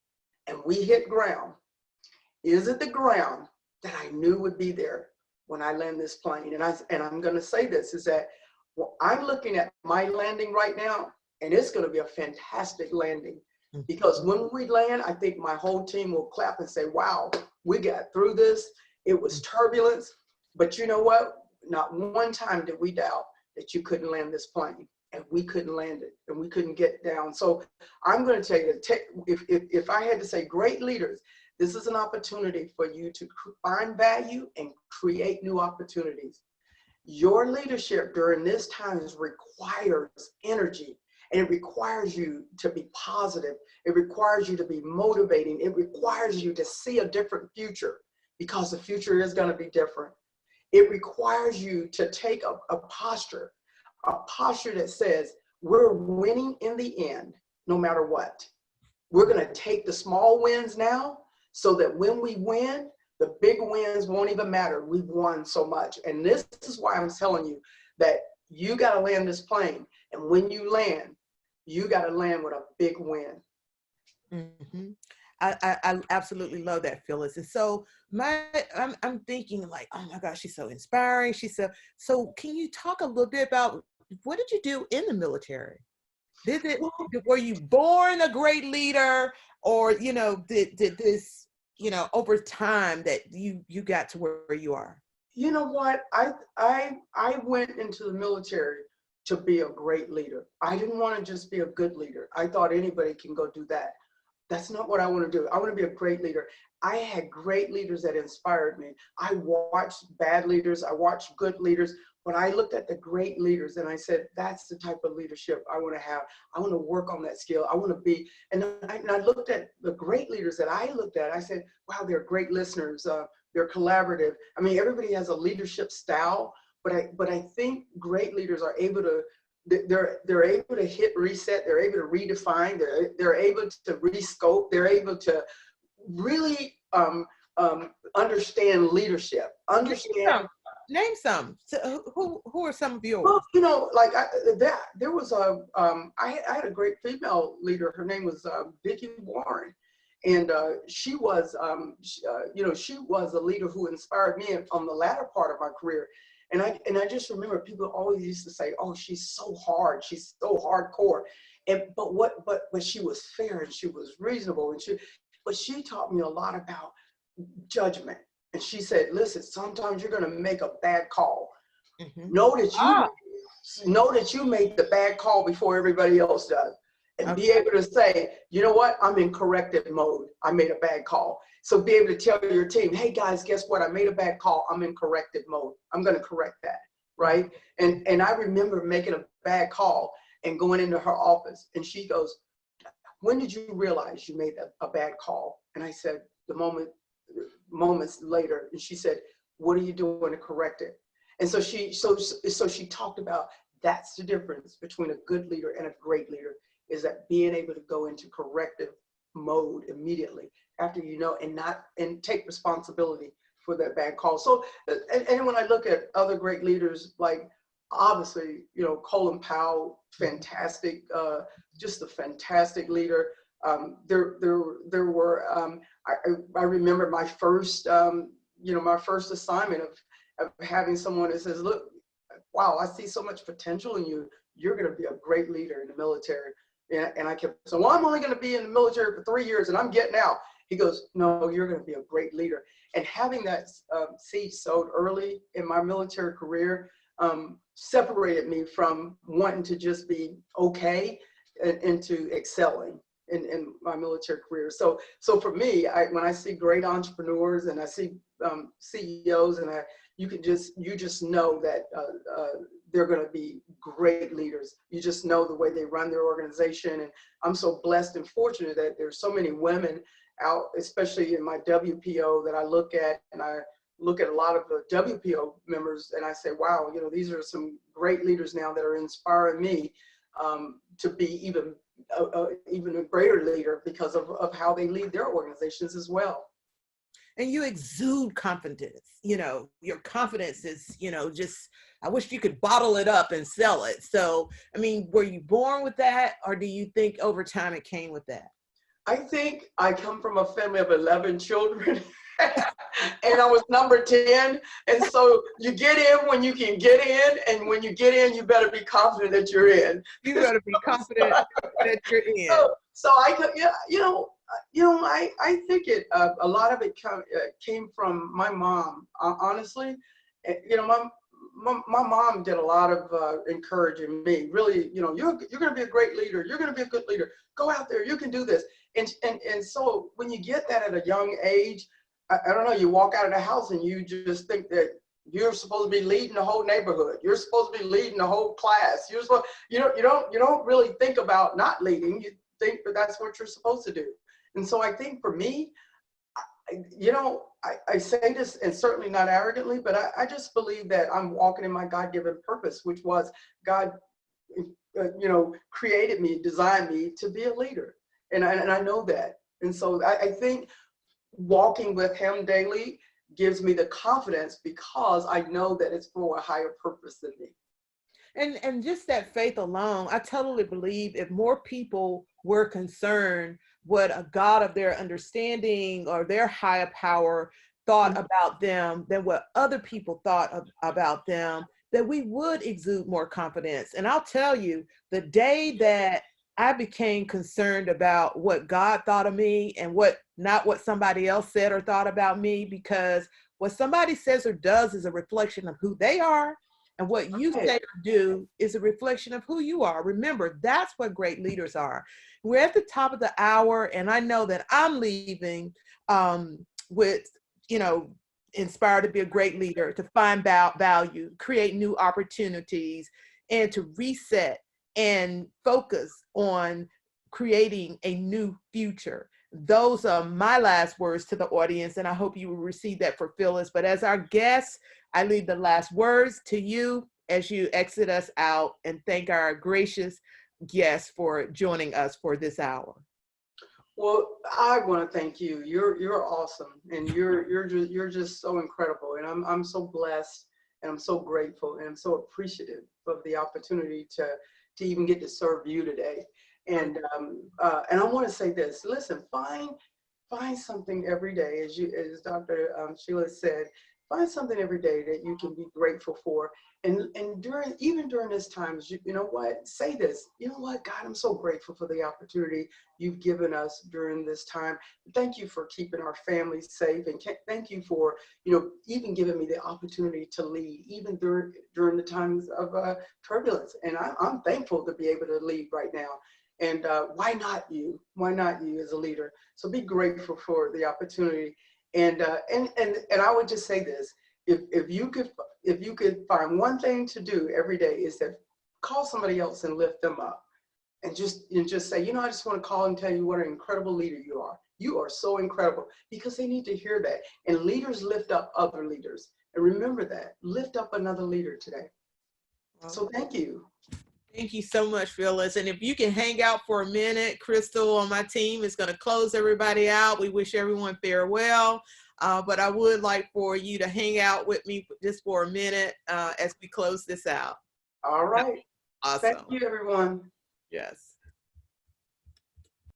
and we hit ground, is it the ground that I knew would be there when I land this plane? And I'm going to say this, is that I'm looking at my landing right now, and it's going to be a fantastic landing. Because when we land, I think my whole team will clap and say, wow, we got through this. It was turbulence, but you know what? Not one time did we doubt that you couldn't land this plane, and we couldn't land it, and we couldn't get down. So I'm going to tell you, if I had to say great leaders, this is an opportunity for you to find value and create new opportunities. Your leadership during this time requires energy. And it requires you to be positive. It requires you to be motivating. It requires you to see a different future, because the future is going to be different. It requires you to take a posture that says, we're winning in the end, no matter what. We're going to take the small wins now, so that when we win, the big wins won't even matter. We've won so much. And this is why I'm telling you that you got to land this plane. And when you land, you got to land with a big win. Mm-hmm. I absolutely love that, Phyllis. And so I'm thinking like, oh my gosh, she's so inspiring. She said, so can you talk a little bit about what did you do in the military? Were you born a great leader, or did this over time that you got to where you are? You know what? I went into the military to be a great leader. I didn't want to just be a good leader. I thought anybody can go do that. That's not what I want to do. I want to be a great leader. I had great leaders that inspired me. I watched bad leaders. I watched good leaders. But I looked at the great leaders and I said, that's the type of leadership I want to have. I want to work on that skill. I want to be, and I looked at the great leaders that I looked at. I said, wow, they're great listeners. They're collaborative. I mean, everybody has a leadership style, but I think great leaders are able to, they're able to hit reset. They're able to redefine. They're able to rescope. They're able to really understand leadership. Name some. So who are some of yours? Well, like there was I had a great female leader. Her name was Vicki Warren, And she was, she was a leader who inspired me on the latter part of my career. And I just remember people always used to say, "Oh, she's so hard, she's so hardcore," but she was fair and she was reasonable, and she taught me a lot about judgment. And she said, "Listen, sometimes you're going to make a bad call. Mm-hmm. Know that Ah, you made the bad call before everybody else does, and be okay. able to say, you know what, I'm in corrective mode. I made a bad call." So be able to tell your team, "Hey guys, guess what? I made a bad call. I'm in corrective mode. I'm going to correct that." Right. And I remember making a bad call and going into her office, and she goes, "When did you realize you made a bad call?" And I said, moments later. And she said, "What are you doing to correct it?" And so she talked about, that's the difference between a good leader and a great leader, is that being able to go into corrective mode immediately after and take responsibility for that bad call. So and when I look at other great leaders, like obviously, Colin Powell, fantastic, just a fantastic leader. There were I remember my first my first assignment of having someone that says, "Look, wow, I see so much potential in you. You're going to be a great leader in the military." And I kept saying, "Well, I'm only going to be in the military for 3 years and I'm getting out." He goes, "No, you're going to be a great leader." And having that seed sowed early in my military career separated me from wanting to just be okay into excelling in my military career. So for me, when I see great entrepreneurs and I see CEOs, and you just know that they're going to be great leaders. You just know the way they run their organization. And I'm so blessed and fortunate that there's so many women out, especially in my WPO, that I look at, and I look at a lot of the WPO members and I say, wow, these are some great leaders now that are inspiring me to be even a greater leader because of how they lead their organizations as well. And you exude confidence. Your confidence is, just, I wish you could bottle it up and sell it. So, I mean, were you born with that, or do you think over time it came with that? I think I come from a family of 11 children. And I was number 10. And so you get in when you can get in. And when you get in, you better be confident that you're in. You better be confident that you're in. So I could, I think a lot of it came from my mom, honestly. My mom did a lot of encouraging me. Really, you're going to be a great leader. You're going to be a good leader. Go out there. You can do this. And so when you get that at a young age, I don't know, you walk out of the house and you just think that you're supposed to be leading the whole neighborhood. You're supposed to be leading the whole class. You don't really think about not leading. You think that that's what you're supposed to do. And so I think for me, I say this, and certainly not arrogantly, but I just believe that I'm walking in my God-given purpose, which was God, created me, designed me to be a leader. And I know that. And so I think walking with him daily gives me the confidence because I know that it's for a higher purpose than me. And just that faith alone, I totally believe if more people were concerned what a God of their understanding or their higher power thought about them than what other people thought about them, that we would exude more confidence. And I'll tell you, the day that I became concerned about what God thought of me and not what somebody else said or thought about me, because what somebody says or does is a reflection of who they are, and what you say or do is a reflection of who you are. Remember, that's what great leaders are. We're at the top of the hour, and I know that I'm leaving with, inspired to be a great leader, to find value, create new opportunities, and to reset and focus on creating a new future. Those are my last words to the audience, and I hope you will receive that for Phyllis. But as our guest, I leave the last words to you as you exit us out, and thank our gracious guests for joining us for this hour. Well, I want to thank you. You're awesome, and you're just so incredible, and I'm so blessed, and I'm so grateful, and I'm so appreciative of the opportunity to even get to serve you today. And I want to say this. Listen, find find something every day, as Dr. Sheila said, find something every day that you can be grateful for. And even during this time, you know what, say this, you know what, God, I'm so grateful for the opportunity you've given us during this time. Thank you for keeping our families safe, and thank you for, even giving me the opportunity to lead, even during the times of turbulence. And I'm thankful to be able to lead right now. And why not you? Why not you as a leader? So be grateful for the opportunity. And I would just say this: if you could find one thing to do every day, is that call somebody else and lift them up, and just say, I just want to call and tell you what an incredible leader you are. You are so incredible, because they need to hear that. And leaders lift up other leaders. And remember that, lift up another leader today. So thank you. Thank you so much, Phyllis. And if you can hang out for a minute, Crystal on my team is going to close everybody out. We wish everyone farewell. But I would like for you to hang out with me just for a minute as we close this out. All right. Awesome. Thank you, everyone. Yes.